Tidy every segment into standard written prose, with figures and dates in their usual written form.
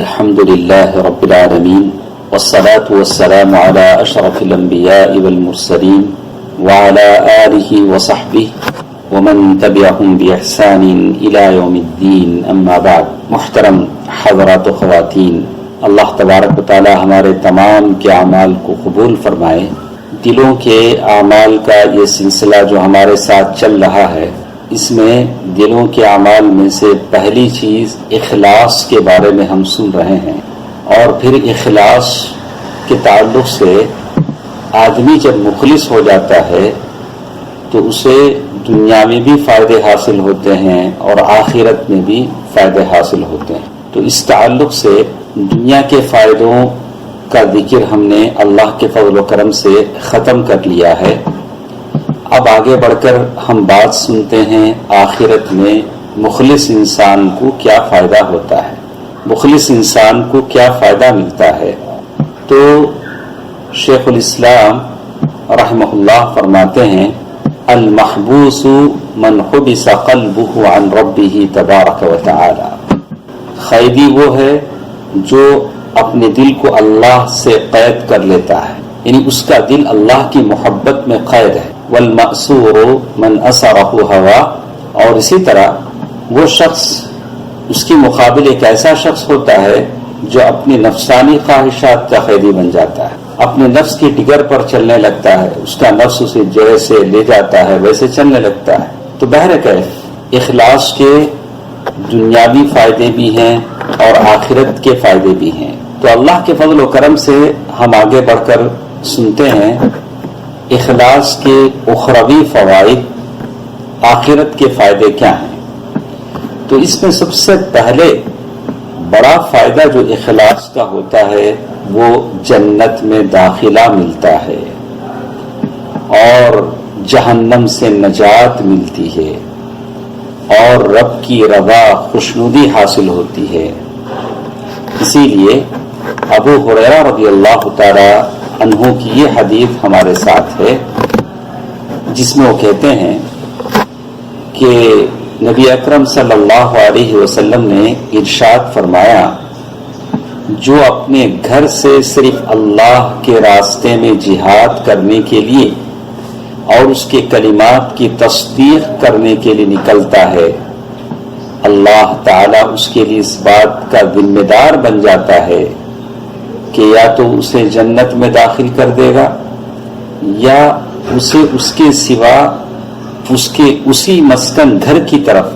الحمد لله رب العالمين والصلاة والسلام على أشرف الأنبياء والمرسلين وعلى آله وصحبه ومن تبعهم بإحسان إلى يوم الدين أما بعد. محترم حضرات و خواتین، اللہ تبارک و تعالی ہمارے تمام کے اعمال کو قبول فرمائے. دلوں کے اعمال کا یہ سلسلہ جو ہمارے ساتھ چل رہا ہے، اس میں دلوں کے اعمال میں سے پہلی چیز اخلاص کے بارے میں ہم سن رہے ہیں، اور پھر اخلاص کے تعلق سے آدمی جب مخلص ہو جاتا ہے تو اسے دنیا میں بھی فائدے حاصل ہوتے ہیں اور آخرت میں بھی فائدے حاصل ہوتے ہیں. تو اس تعلق سے دنیا کے فائدوں کا ذکر ہم نے اللہ کے فضل و کرم سے ختم کر لیا ہے. اب آگے بڑھ کر ہم بات سنتے ہیں آخرت میں مخلص انسان کو کیا فائدہ ہوتا ہے، مخلص انسان کو کیا فائدہ ملتا ہے. تو شیخ الاسلام رحمہ اللہ فرماتے ہیں، المحبوس من حبس قلبه عن ربه تبارک و تعالی. قیدی وہ ہے جو اپنے دل کو اللہ سے قید کر لیتا ہے، یعنی اس کا دل اللہ کی محبت میں قید ہے. والمأسور من أسره هوا، اور اسی طرح وہ شخص، اس کی مقابل ایک ایسا شخص ہوتا ہے جو اپنی نفسانی خواہشات کا قیدی بن جاتا ہے، اپنے نفس کی ڈگر پر چلنے لگتا ہے، اس کا نفس اسے جیسے لے جاتا ہے ویسے چلنے لگتا ہے. تو بہرکیف اخلاص کے دنیاوی فائدے بھی ہیں اور آخرت کے فائدے بھی ہیں. تو اللہ کے فضل و کرم سے ہم آگے بڑھ کر سنتے ہیں اخلاص کے اخروی فوائد، آخرت کے فائدے کیا ہیں. تو اس میں سب سے پہلے بڑا فائدہ جو اخلاص کا ہوتا ہے وہ جنت میں داخلہ ملتا ہے اور جہنم سے نجات ملتی ہے اور رب کی رضا خوشنودی حاصل ہوتی ہے. اسی لیے ابو ہریرہ رضی اللہ تعالی عنہ کی یہ حدیث ہمارے ساتھ ہے جس میں وہ کہتے ہیں کہ نبی اکرم صلی اللہ علیہ وسلم نے ارشاد فرمایا، جو اپنے گھر سے صرف اللہ کے راستے میں جہاد کرنے کے لیے اور اس کے کلمات کی تصدیق کرنے کے لیے نکلتا ہے، اللہ تعالیٰ اس کے لیے اس بات کا ذمہ دار بن جاتا ہے کہ یا تو اسے جنت میں داخل کر دے گا یا اسے اس کے سوا اس کے اسی مسکن گھر کی طرف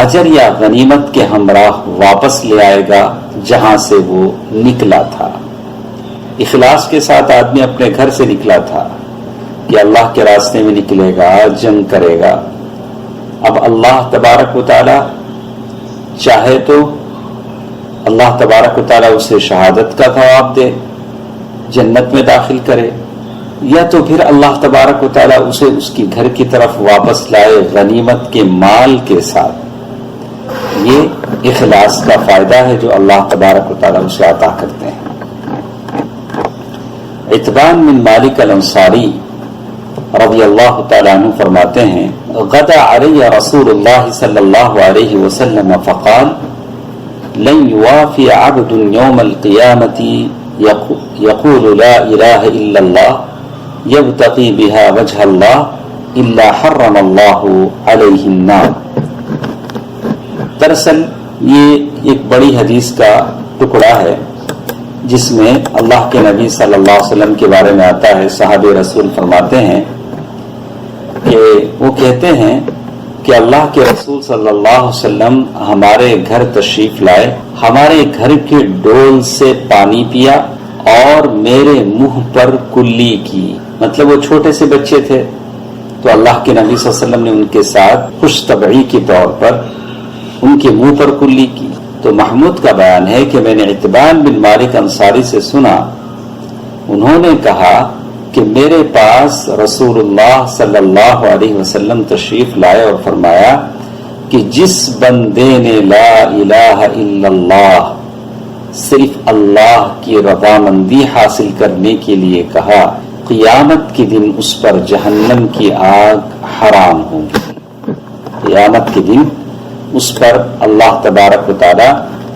اجر یا غنیمت کے ہمراہ واپس لے آئے گا جہاں سے وہ نکلا تھا. اخلاص کے ساتھ آدمی اپنے گھر سے نکلا تھا کہ اللہ کے راستے میں نکلے گا، جنگ کرے گا. اب اللہ تبارک و تعالی چاہے تو اللہ تبارک و تعالیٰ اسے شہادت کا ثواب دے، جنت میں داخل کرے، یا تو پھر اللہ تبارک و تعالیٰ اسے اس کی گھر کی طرف واپس لائے غنیمت کے مال کے ساتھ. یہ اخلاص کا فائدہ ہے جو اللہ تبارک و تعالیٰ اسے عطا کرتے ہیں. عتبان بن مالک الانصاری رضی اللہ تعالیٰ عنہ فرماتے ہیں، غدا علی رسول اللہ صلی اللہ علیہ وسلم فقال لن يوافي عبد يوم القيامة يقول لا إله إلا الله يبتغي بها وجه الله إلا حرم الله عليه النار. دراصل یہ ایک بڑی حدیث کا ٹکڑا ہے جس میں اللہ کے نبی صلی اللہ علیہ وسلم کے بارے میں آتا ہے. صحابہ رسول فرماتے ہیں کہ وہ کہتے ہیں کہ اللہ کے رسول صلی اللہ علیہ وسلم ہمارے گھر تشریف لائے، ہمارے گھر کے ڈول سے پانی پیا اور میرے منہ پر کلی کی. مطلب وہ چھوٹے سے بچے تھے تو اللہ کے نبی صلی اللہ علیہ وسلم نے ان کے ساتھ خوش طبعی کے طور پر ان کے منہ پر کلی کی. تو محمود کا بیان ہے کہ میں نے عتبان بن مالک انصاری سے سنا، انہوں نے کہا کہ میرے پاس رسول اللہ صلی اللہ علیہ وسلم تشریف لائے اور فرمایا کہ جس بندے نے لا الہ الا اللہ، صرف اللہ کی رضامندی حاصل کرنے کے لیے کہا، قیامت کے دن اس پر جہنم کی آگ حرام ہوگی. قیامت کے دن اس پر اللہ تبارک و تعالی